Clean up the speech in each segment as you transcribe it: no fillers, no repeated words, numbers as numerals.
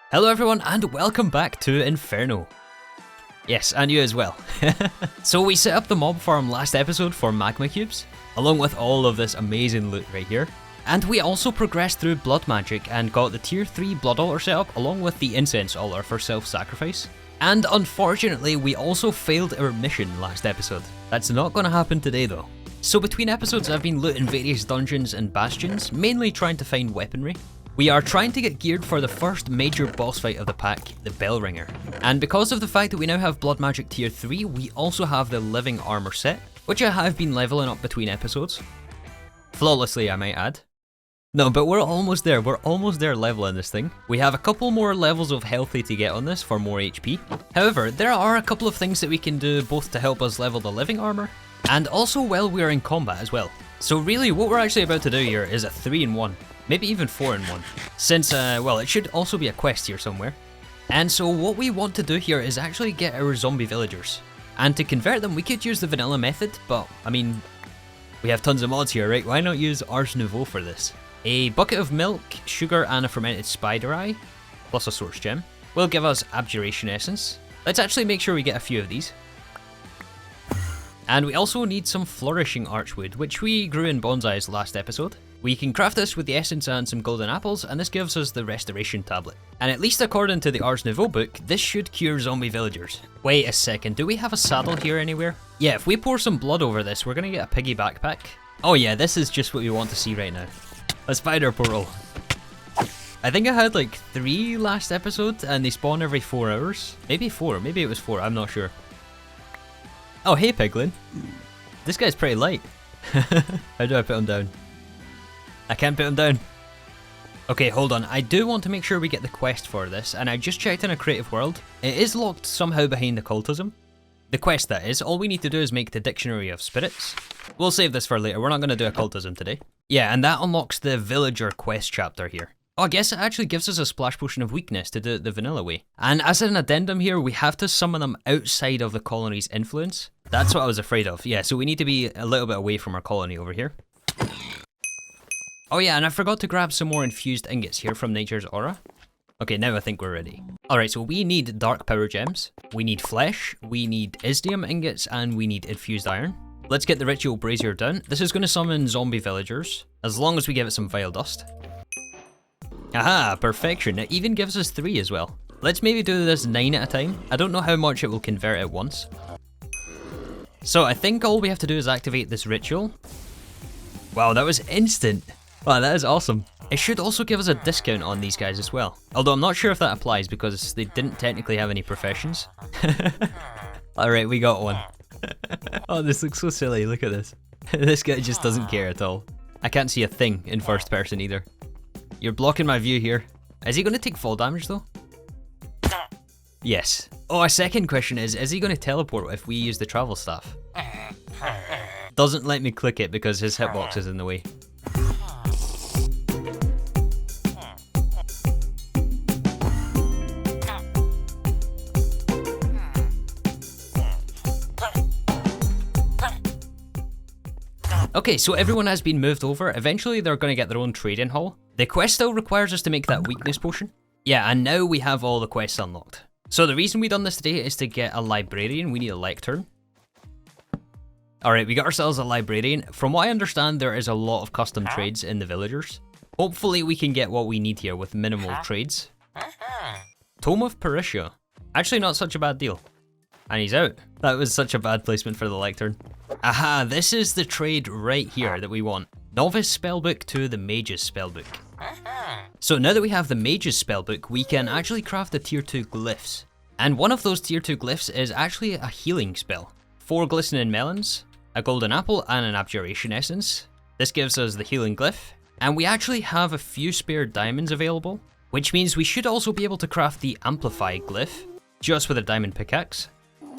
Hello everyone and welcome back to Inferno. Yes, and you as well. So we set up the mob farm last episode for magma cubes, along with all of this amazing loot right here. And we also progressed through blood magic and got the tier 3 blood altar set up along with the incense altar for self-sacrifice. And unfortunately we also failed our mission last episode. That's not going to happen today though. So between episodes I've been looting various dungeons and bastions, mainly trying to find weaponry. We are trying to get geared for the first major boss fight of the pack, the Bellringer. And because of the fact that we now have Blood Magic Tier 3, we also have the Living Armor set, which I have been leveling up between episodes. Flawlessly, I might add. No, but we're almost there leveling this thing. We have a couple more levels of healthy to get on this for more HP. However, there are a couple of things that we can do both to help us level the Living Armor, and also while we're in combat as well. So really, what we're actually about to do here is a 3-in-1. Maybe even 4-in-1, since, well, it should also be a quest here somewhere. And so what we want to do here is actually get our zombie villagers. And to convert them, we could use the vanilla method, but, I mean, we have tons of mods here, right? Why not use Ars Nouveau for this? A bucket of milk, sugar, and a fermented spider eye, plus a source gem, will give us abjuration essence. Let's actually make sure we get a few of these. And we also need some flourishing archwood, which we grew in bonsais last episode. We can craft this with the essence and some golden apples, and this gives us the restoration tablet. And at least according to the Ars Nouveau book, this should cure zombie villagers. Wait a second, do we have a saddle here anywhere? Yeah, if we pour some blood over this, we're gonna get a piggy backpack. Oh yeah, this is just what we want to see right now. A spider portal. I think I had like 3 last episode, and they spawn every 4 hours. Maybe 4, maybe it was 4, I'm not sure. Oh hey Piglin. This guy's pretty light. How do I put him down? I can't put him down. Okay, hold on. I do want to make sure we get the quest for this, and I just checked in a creative world. It is locked somehow behind occultism. The quest, that is. All we need to do is make the Dictionary of Spirits. We'll save this for later. We're not going to do occultism today. Yeah, and that unlocks the Villager quest chapter here. Oh, I guess it actually gives us a splash potion of weakness to do it the vanilla way. And as an addendum here, we have to summon them outside of the colony's influence. That's what I was afraid of. Yeah, so we need to be a little bit away from our colony over here. Oh yeah, and I forgot to grab some more infused ingots here from Nature's Aura. Okay, now I think we're ready. Alright, so we need dark power gems, we need flesh, we need isdium ingots, and we need infused iron. Let's get the ritual brazier down. This is going to summon zombie villagers, as long as we give it some vile dust. Aha, perfection. It even gives us 3 as well. Let's maybe do this 9 at a time. I don't know how much it will convert at once. So I think all we have to do is activate this ritual. Wow, that was instant. Wow, that is awesome. It should also give us a discount on these guys as well. Although I'm not sure if that applies because they didn't technically have any professions. Alright, we got one. Oh, this looks so silly, look at this. This guy just doesn't care at all. I can't see a thing in first person either. You're blocking my view here. Is he going to take fall damage though? Yes. Oh, a second question is he going to teleport if we use the travel staff? Doesn't let me click it because his hitbox is in the way. Okay, so everyone has been moved over. Eventually they're going to get their own trading hall. The quest still requires us to make that weakness potion. Yeah, and now we have all the quests unlocked. So the reason we done this today is to get a librarian. We need a lectern. Alright, we got ourselves a librarian. From what I understand, there is a lot of custom trades in the villagers. Hopefully we can get what we need here with minimal trades. Tome of Perisha. Actually not such a bad deal. And he's out. That was such a bad placement for the lectern. Aha, this is the trade right here that we want. Novice Spellbook to the Mage's Spellbook. So now that we have the Mage's Spellbook, we can actually craft the tier 2 glyphs. And one of those tier 2 glyphs is actually a healing spell. 4 glistening melons, a golden apple, and an abjuration essence. This gives us the healing glyph. And we actually have a few spare diamonds available, which means we should also be able to craft the amplify glyph, just with a diamond pickaxe.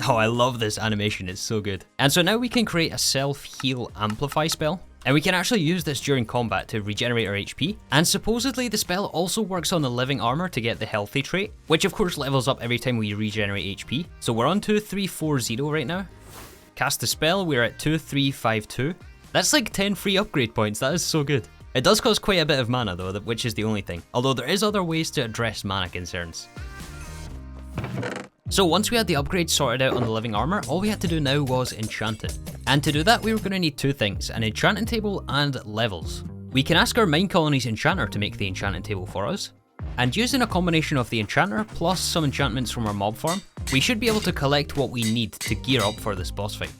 Oh, I love this animation, it's so good. And so now we can create a self-heal amplify spell. And we can actually use this during combat to regenerate our HP. And supposedly the spell also works on the living armor to get the healthy trait, which of course levels up every time we regenerate HP. So we're on 2340 right now. Cast the spell, we're at 2352. That's like 10 free upgrade points, that is so good. It does cost quite a bit of mana though, which is the only thing. Although there is other ways to address mana concerns. So once we had the upgrade sorted out on the living armor, all we had to do now was enchant it. And to do that, we were going to need two things, an enchanting table and levels. We can ask our Mine Colony's enchanter to make the enchanting table for us. And using a combination of the enchanter plus some enchantments from our mob farm, we should be able to collect what we need to gear up for this boss fight.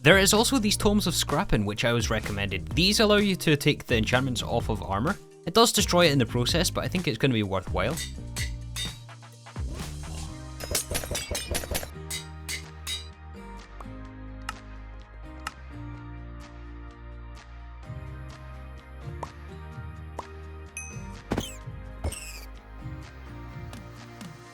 There is also these tomes of scrapping which I was recommended. These allow you to take the enchantments off of armor. It does destroy it in the process, but I think it's going to be worthwhile.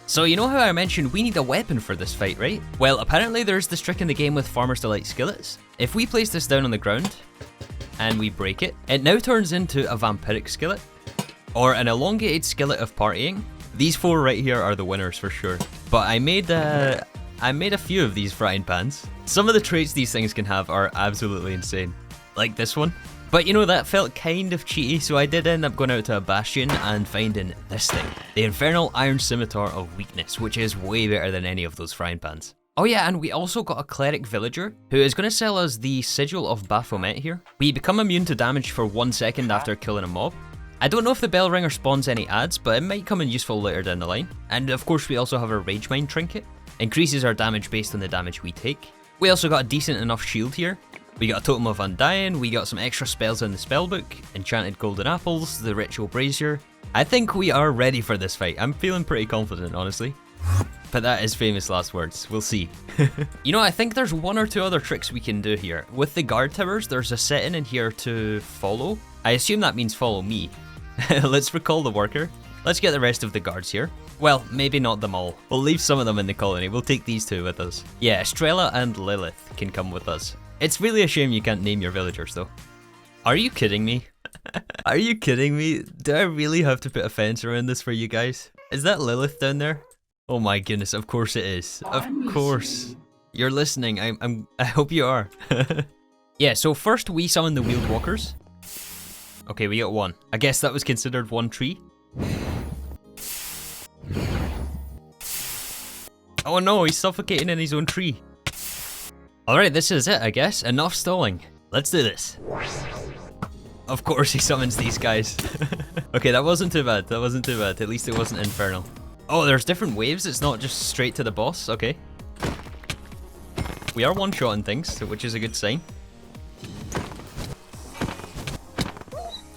So you know how I mentioned we need a weapon for this fight, right? Well, apparently there's this trick in the game with Farmer's Delight skillets. If we place this down on the ground, and we break it, it now turns into a vampiric skillet, or an elongated skillet of partying. These four right here are the winners for sure. But I made a few of these frying pans. Some of the traits these things can have are absolutely insane. Like this one. But you know, that felt kind of cheaty, so I did end up going out to a bastion and finding this thing. The Infernal Iron Scimitar of Weakness, which is way better than any of those frying pans. Oh yeah, and we also got a cleric villager, who is going to sell us the Sigil of Baphomet here. We become immune to damage for 1 second after killing a mob. I don't know if the Bellringer spawns any ads, but it might come in useful later down the line. And of course we also have a Rage Mine trinket. Increases our damage based on the damage we take. We also got a decent enough shield here. We got a Totem of Undying, we got some extra spells in the spellbook, Enchanted Golden Apples, the Ritual Brazier. I think we are ready for this fight. I'm feeling pretty confident, honestly. But that is famous last words, we'll see. You know, I think there's one or two other tricks we can do here. With the guard towers, there's a setting in here to follow. I assume that means follow me. Let's recall the worker. Let's get the rest of the guards here. Well, maybe not them all. We'll leave some of them in the colony. We'll take these two with us. Yeah, Estrella and Lilith can come with us. It's really a shame you can't name your villagers though. Are you kidding me? Are you kidding me? Do I really have to put a fence around this for you guys? Is that Lilith down there? Oh my goodness, of course it is. Of course. You're listening. I hope you are. Yeah, so first we summon the wheeled walkers. Okay, we got one. I guess that was considered one tree. Oh no, he's suffocating in his own tree. Alright, this is it, I guess. Enough stalling. Let's do this. Of course he summons these guys. Okay, that wasn't too bad. That wasn't too bad. At least it wasn't infernal. Oh, there's different waves. It's not just straight to the boss. Okay. We are one-shotting things, which is a good sign.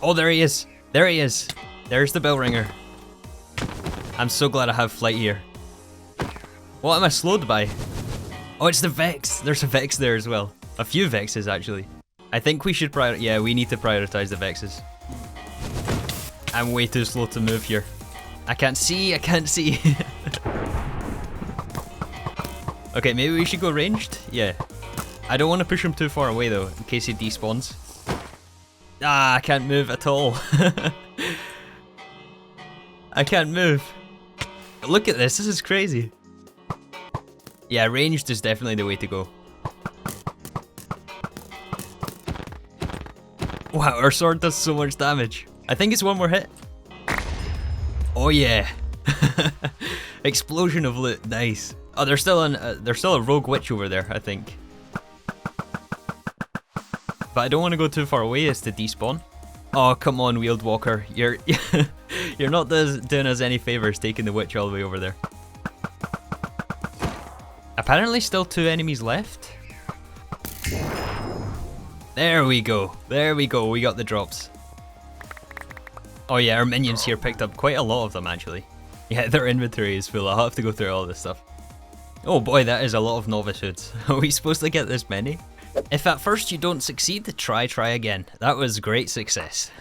Oh, there he is. There he is. There's the Bellringer. I'm so glad I have flight here. What am I slowed by? Oh, it's the Vex. There's a Vex there as well. A few Vexes, actually. I think we should yeah, we need to prioritize the Vexes. I'm way too slow to move here. I can't see, I can't see. Okay, maybe we should go ranged? Yeah. I don't want to push him too far away though, in case he despawns. Ah, I can't move at all. I can't move. Look at this is crazy. Yeah, ranged is definitely the way to go. Wow, our sword does so much damage. I think it's one more hit. Oh yeah. Explosion of loot, nice. Oh, there's still a rogue witch over there, I think. But I don't want to go too far away as to despawn. Oh, come on, Wheeled Walker. You're not doing us any favors taking the witch all the way over there. Apparently still 2 enemies left. There we go. There we go. We got the drops. Oh yeah, our minions here picked up quite a lot of them actually. Yeah, their inventory is full. I'll have to go through all this stuff. Oh boy, that is a lot of novice hoods. Are we supposed to get this many? If at first you don't succeed, try again. That was great success.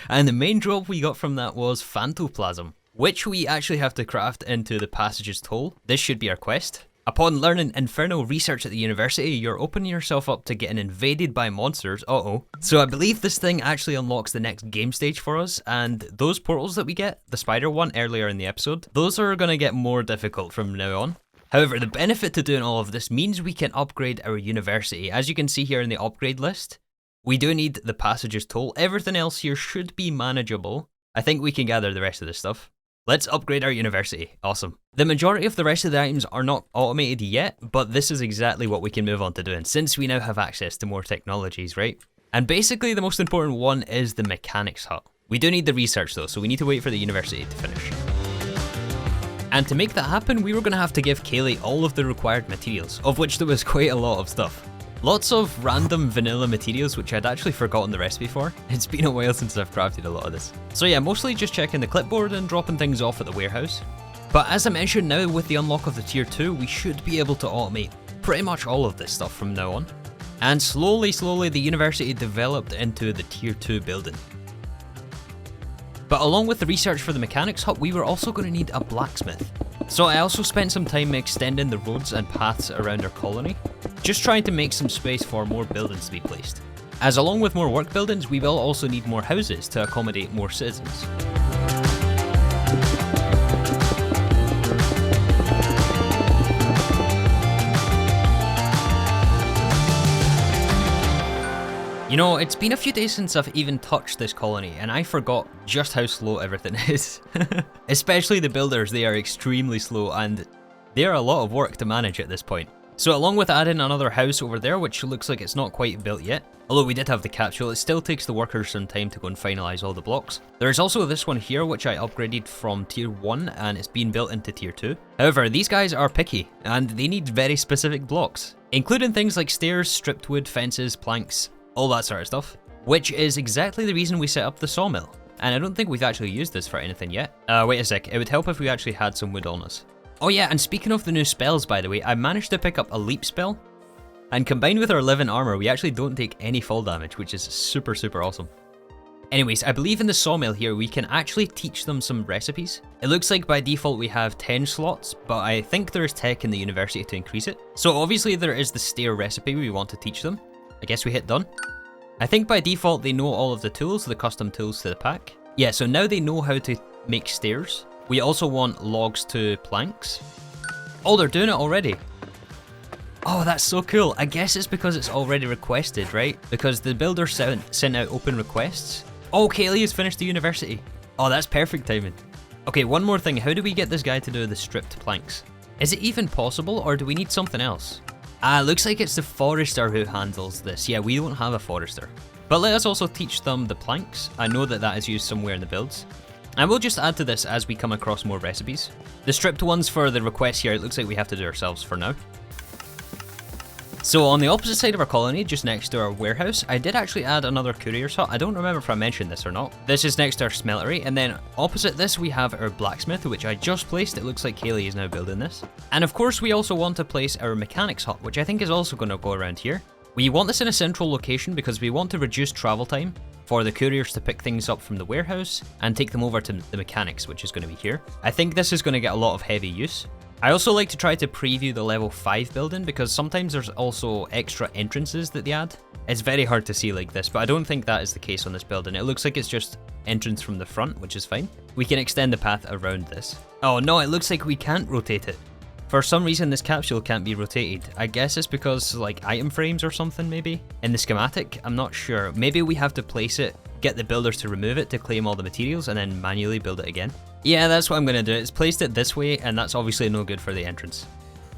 And the main drop we got from that was Phantoplasm, which we actually have to craft into the Passage's Toll. This should be our quest. Upon learning Inferno research at the university, you're opening yourself up to getting invaded by monsters. Uh-oh. So I believe this thing actually unlocks the next game stage for us, and those portals that we get, the spider one earlier in the episode, those are going to get more difficult from now on. However, the benefit to doing all of this means we can upgrade our university. As you can see here in the upgrade list, We do need the passages toll. Everything else here should be manageable. I think we can gather the rest of this stuff. Let's upgrade our university. Awesome. The majority of the rest of the items are not automated yet, but this is exactly what we can move on to doing, since we now have access to more technologies, right? And basically the most important one is the mechanics hut. We do need the research though, so we need to wait for the university to finish. And to make that happen, we were going to have to give Kaylee all of the required materials, of which there was quite a lot of stuff. Lots of random vanilla materials which I'd actually forgotten the recipe for. It's been a while since I've crafted a lot of this. So yeah, mostly just checking the clipboard and dropping things off at the warehouse. But as I mentioned, now with the unlock of the tier 2, we should be able to automate pretty much all of this stuff from now on. And slowly the university developed into the tier 2 building. But along with the research for the mechanics hut, we were also going to need a blacksmith. So I also spent some time extending the roads and paths around our colony, just trying to make some space for more buildings to be placed. As along with more work buildings, we will also need more houses to accommodate more citizens. You know, it's been a few days since I've even touched this colony, and I forgot just how slow everything is. Especially the builders, they are extremely slow, and they are a lot of work to manage at this point. So along with adding another house over there, which looks like it's not quite built yet, although we did have the capsule, it still takes the workers some time to go and finalise all the blocks. There's also this one here, which I upgraded from tier 1, and it's been built into tier 2. However, these guys are picky, and they need very specific blocks, including things like stairs, stripped wood, fences, planks, all that sort of stuff, which is exactly the reason we set up the sawmill. And I don't think we've actually used this for anything yet. Wait a sec, it would help if we actually had some wood on us. Oh yeah, and speaking of the new spells, by the way, I managed to pick up a leap spell, and combined with our 11 armor, we actually don't take any fall damage, which is super awesome. Anyways, I believe in the sawmill here, we can actually teach them some recipes. It looks like by default we have 10 slots, but I think there is tech in the university to increase it. So obviously there is the stair recipe we want to teach them. I guess we hit done. I think by default they know all of the tools, the custom tools to the pack. Yeah, so now they know how to make stairs. We also want logs to planks. Oh, they're doing it already. Oh, that's so cool. I guess it's because it's already requested, right? Because the builder sent out open requests. Oh, Kaylee has finished the university. Oh, that's perfect timing. Okay, one more thing. How do we get this guy to do the stripped planks? Is it even possible, or do we need something else? Looks like it's the forester who handles this. Yeah, we don't have a forester. But let us also teach them the planks. I know that that is used somewhere in the builds. And we'll just add to this as we come across more recipes. The stripped ones for the requests here, it looks like we have to do ourselves for now. So on the opposite side of our colony, just next to our warehouse, I did actually add another courier's hut. I don't remember if I mentioned this or not. This is next to our smeltery, and then opposite this we have our blacksmith, which I just placed. It looks like Kaylee is now building this. And of course we also want to place our mechanics hut, which I think is also going to go around here. We want this in a central location because we want to reduce travel time for the couriers to pick things up from the warehouse and take them over to the mechanics, which is going to be here. I think this is going to get a lot of heavy use. I also like to try to preview the level 5 building because sometimes there's also extra entrances that they add. It's very hard to see like this, but I don't think that is the case on this building. It looks like it's just entrance from the front, which is fine. We can extend the path around this. Oh no, it looks like we can't rotate it. For some reason this capsule can't be rotated. I guess it's because like item frames or something maybe? In the schematic? I'm not sure. Maybe we have to place it, get the builders to remove it to claim all the materials and then manually build it again. Yeah, that's what I'm going to do. It's placed it this way and that's obviously no good for the entrance.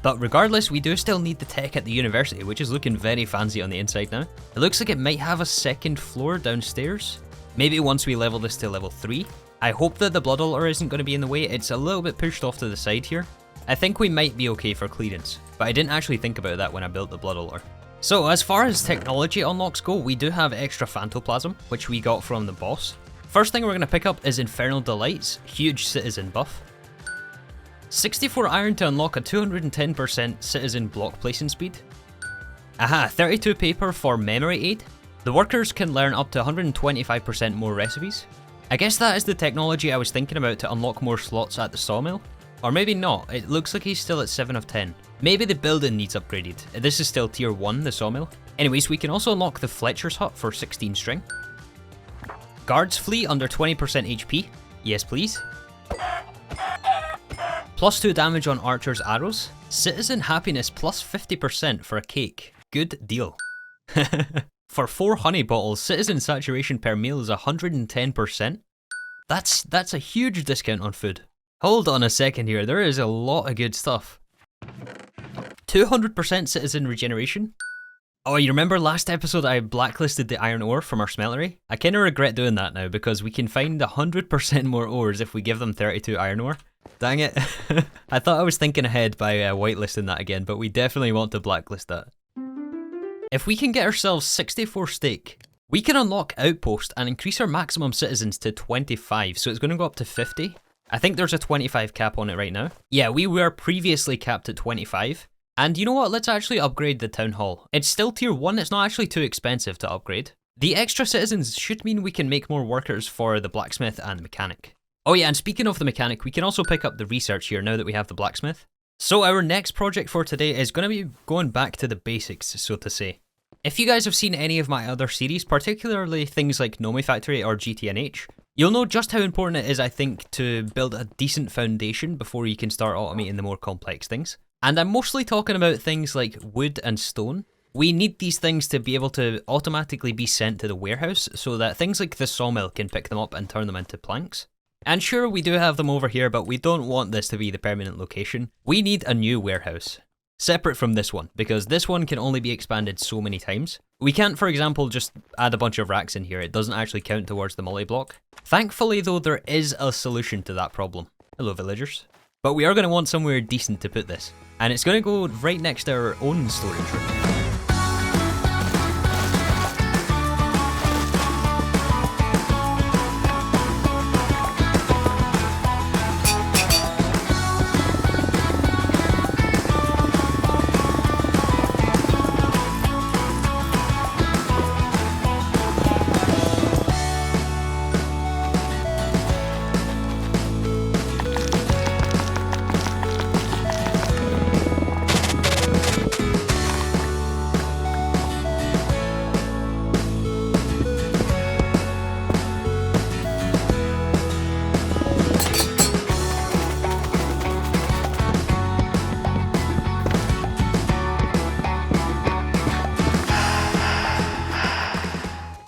But regardless, we do still need the tech at the university, which is looking very fancy on the inside now. It looks like it might have a second floor downstairs. Maybe once we level this to level 3. I hope that the blood altar isn't going to be in the way. It's a little bit pushed off to the side here. I think we might be okay for clearance, but I didn't actually think about that when I built the blood altar. So as far as technology unlocks go, we do have extra phantoplasm, which we got from the boss. First thing we're going to pick up is Infernal Delights, huge citizen buff. 64 iron to unlock a 210% citizen block placing speed. Aha, 32 paper for memory aid. The workers can learn up to 125% more recipes. I guess that is the technology I was thinking about to unlock more slots at the sawmill. Or maybe not, it looks like he's still at 7 of 10. Maybe the building needs upgraded. This is still tier 1, the sawmill. Anyways, we can also unlock the Fletcher's hut for 16 string. Guards flee under 20% HP. Yes please. Plus 2 damage on archer's arrows. Citizen happiness plus 50% for a cake. Good deal. For 4 honey bottles, citizen saturation per meal is 110%. That's a huge discount on food. Hold on a second here, there is a lot of good stuff. 200% citizen regeneration. Oh, you remember last episode I blacklisted the iron ore from our smeltery? I kinda regret doing that now because we can find 100% more ores if we give them 32 iron ore. Dang it. I thought I was thinking ahead by whitelisting that again, but we definitely want to blacklist that. If we can get ourselves 64 steak, we can unlock Outpost and increase our maximum citizens to 25, so it's going to go up to 50. I think there's a 25 cap on it right now. Yeah, we were previously capped at 25. And you know what, let's actually upgrade the town hall. It's still tier 1, it's not actually too expensive to upgrade. The extra citizens should mean we can make more workers for the blacksmith and mechanic. Oh yeah, and speaking of the mechanic, we can also pick up the research here now that we have the blacksmith. So our next project for today is going to be going back to the basics, so to say. If you guys have seen any of my other series, particularly things like Nomi Factory or GTNH, you'll know just how important it is, I think, to build a decent foundation before you can start automating the more complex things. And I'm mostly talking about things like wood and stone. We need these things to be able to automatically be sent to the warehouse so that things like the sawmill can pick them up and turn them into planks. And sure, we do have them over here, but we don't want this to be the permanent location. We need a new warehouse. Separate from this one, because this one can only be expanded so many times. We can't, for example, just add a bunch of racks in here. It doesn't actually count towards the multi-block. Thankfully, though, there is a solution to that problem. Hello, villagers. But we are going to want somewhere decent to put this. And it's going to go right next to our own storage room.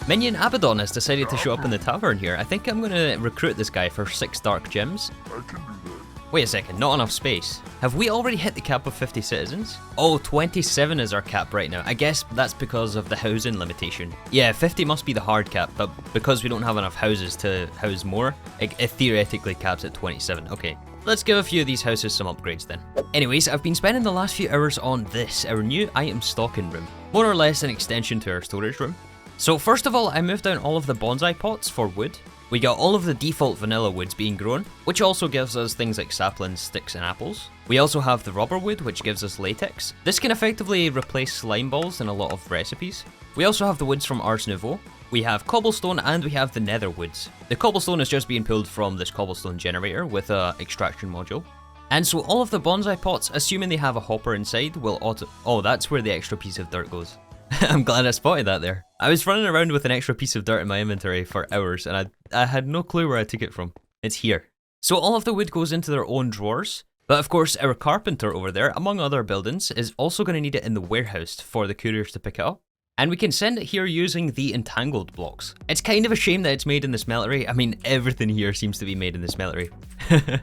Minion Abaddon has decided to show up in the tavern here. I think I'm going to recruit this guy for 6 dark gems. I can do that. Wait a second, not enough space. Have we already hit the cap of 50 citizens? Oh, 27 is our cap right now. I guess that's because of the housing limitation. Yeah, 50 must be the hard cap, but because we don't have enough houses to house more, it theoretically caps at 27. Okay, let's give a few of these houses some upgrades then. Anyways, I've been spending the last few hours on this, our new item stocking room. More or less an extension to our storage room. So first of all, I moved down all of the bonsai pots for wood. We got all of the default vanilla woods being grown, which also gives us things like saplings, sticks and apples. We also have the rubber wood, which gives us latex. This can effectively replace slime balls in a lot of recipes. We also have the woods from Ars Nouveau. We have cobblestone and we have the nether woods. The cobblestone is just being pulled from this cobblestone generator with a extraction module. And so all of the bonsai pots, assuming they have a hopper inside, will oh, that's where the extra piece of dirt goes. I'm glad I spotted that there. I was running around with an extra piece of dirt in my inventory for hours and I had no clue where I took it from. It's here. So all of the wood goes into their own drawers, but of course our carpenter over there, among other buildings, is also going to need it in the warehouse for the couriers to pick it up. And we can send it here using the entangled blocks. It's kind of a shame that it's made in the smeltery. I mean, everything here seems to be made in the smeltery.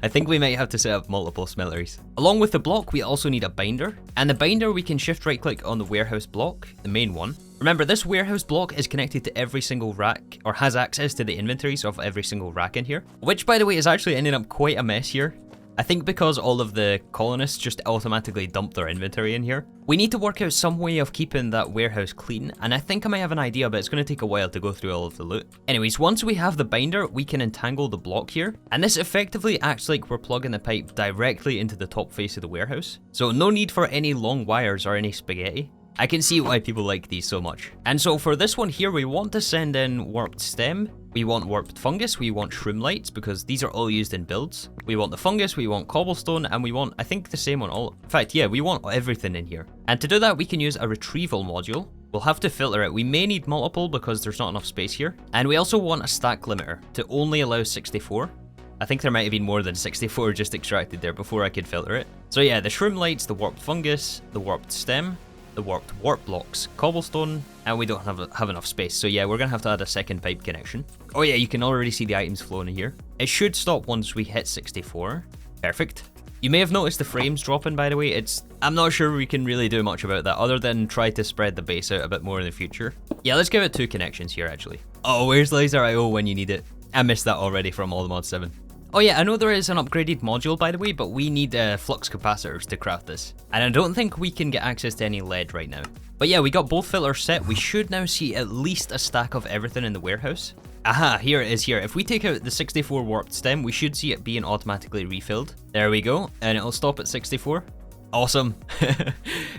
I think we might have to set up multiple smelteries. Along with the block, we also need a binder. And the binder, we can shift right click on the warehouse block, the main one. Remember, this warehouse block is connected to every single rack, or has access to the inventories of every single rack in here. Which, by the way, is actually ending up quite a mess here. I think because all of the colonists just automatically dump their inventory in here. We need to work out some way of keeping that warehouse clean, and I think I might have an idea, but it's going to take a while to go through all of the loot. Anyways, once we have the binder, we can entangle the block here, and this effectively acts like we're plugging the pipe directly into the top face of the warehouse. So no need for any long wires or any spaghetti. I can see why people like these so much. And so for this one here, we want to send in warped stem, we want warped fungus, we want shroom lights, because these are all used in builds. We want the fungus, we want cobblestone, and we want, I think, the same on all. In fact, yeah, we want everything in here. And to do that, we can use a retrieval module. We'll have to filter it. We may need multiple because there's not enough space here. And we also want a stack limiter to only allow 64. I think there might have been more than 64 just extracted there before I could filter it. So yeah, the shroom lights, the warped fungus, the warped stem. the warp blocks, cobblestone, and we don't have enough space. So yeah, we're gonna have to add a second pipe connection. Oh yeah, you can already see the items flowing in here. It should stop once we hit 64. Perfect. You may have noticed the frames dropping, by the way. I'm not sure we can really do much about that other than try to spread the base out a bit more in the future. Yeah, let's give it 2 connections here actually. Oh, where's laser IO when you need it? I missed that already from All the Mod 7. Oh yeah, I know there is an upgraded module, by the way, but we need flux capacitors to craft this. And I don't think we can get access to any lead right now. But yeah, we got both filters set. We should now see at least a stack of everything in the warehouse. Aha, here it is here. If we take out the 64 warped stem, we should see it being automatically refilled. There we go, and it'll stop at 64. Awesome.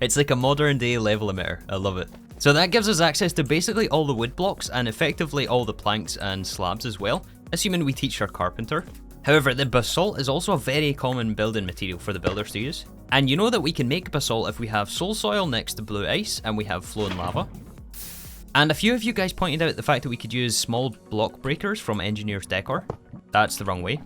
It's like a modern day level emitter. I love it. So that gives us access to basically all the wood blocks and effectively all the planks and slabs as well, assuming we teach our carpenter. However, the basalt is also a very common building material for the builders to use. And you know that we can make basalt if we have soul soil next to blue ice and we have flowing lava. And a few of you guys pointed out the fact that we could use small block breakers from Engineer's Decor. That's the wrong way.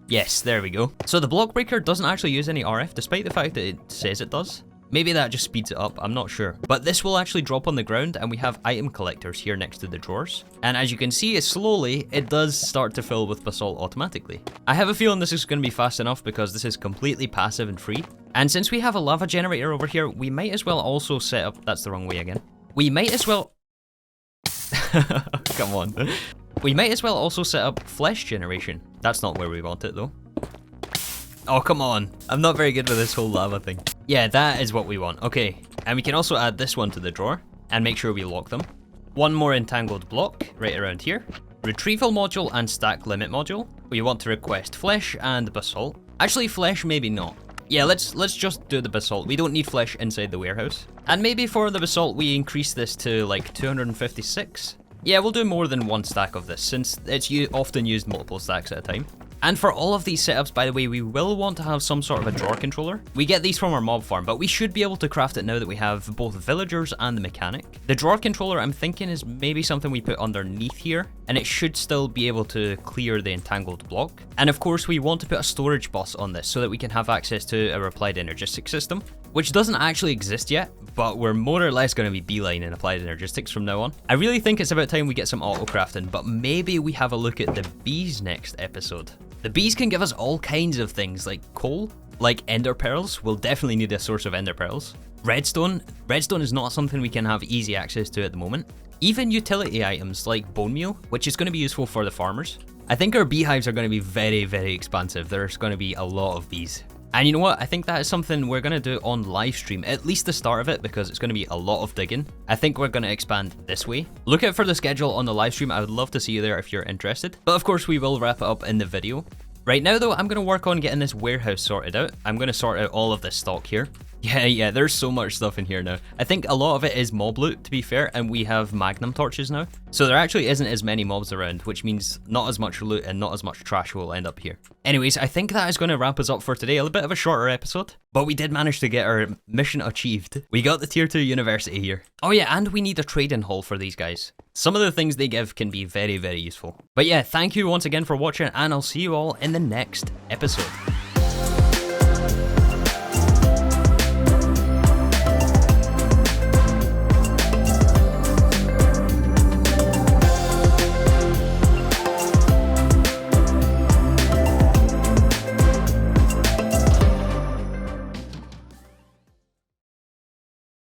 Yes, there we go. So the block breaker doesn't actually use any RF, despite the fact that it says it does. Maybe that just speeds it up, I'm not sure. But this will actually drop on the ground, and we have item collectors here next to the drawers. And as you can see, it does start to fill with basalt automatically. I have a feeling this is going to be fast enough because this is completely passive and free. And since we have a lava generator over here, we might as well also set up... That's the wrong way again. We might as well... Come on. We might as well also set up flesh generation. That's not where we want it though. Oh, come on. I'm not very good with this whole lava thing. Yeah, that is what we want. Okay. And we can also add this one to the drawer and make sure we lock them. One more entangled block right around here. Retrieval module and stack limit module. We want to request flesh and basalt. Actually, flesh maybe not. Yeah, let's just do the basalt. We don't need flesh inside the warehouse. And maybe for the basalt, we increase this to like 256. Yeah, we'll do more than 1 stack of this since it's often used multiple stacks at a time. And for all of these setups, by the way, we will want to have some sort of a drawer controller. We get these from our mob farm, but we should be able to craft it now that we have both villagers and the mechanic. The drawer controller, I'm thinking, is maybe something we put underneath here, and it should still be able to clear the entangled block. And of course, we want to put a storage bus on this so that we can have access to a applied energistics system, which doesn't actually exist yet, but we're more or less going to be beelining applied energistics from now on. I really think it's about time we get some auto crafting, but maybe we have a look at the bees next episode. The bees can give us all kinds of things like coal, like ender pearls. We'll definitely need a source of ender pearls. Redstone is not something we can have easy access to at the moment. Even utility items like bone meal, which is going to be useful for the farmers. I think our beehives are going to be very, very expansive. There's going to be a lot of bees. And you know what? I think that is something we're going to do on live stream, at least the start of it, because it's going to be a lot of digging. I think we're going to expand this way. Look out for the schedule on the live stream. I would love to see you there if you're interested. But of course, we will wrap it up in the video. Right now, though, I'm going to work on getting this warehouse sorted out. I'm going to sort out all of this stock here. Yeah, there's so much stuff in here now. I think a lot of it is mob loot, to be fair, and we have magnum torches now. So there actually isn't as many mobs around, which means not as much loot and not as much trash will end up here. Anyways, I think that is going to wrap us up for today. A little bit of a shorter episode, but we did manage to get our mission achieved. We got the tier 2 university here. Oh yeah, and we need a trading hall for these guys. Some of the things they give can be very, very useful. But yeah, thank you once again for watching, and I'll see you all in the next episode.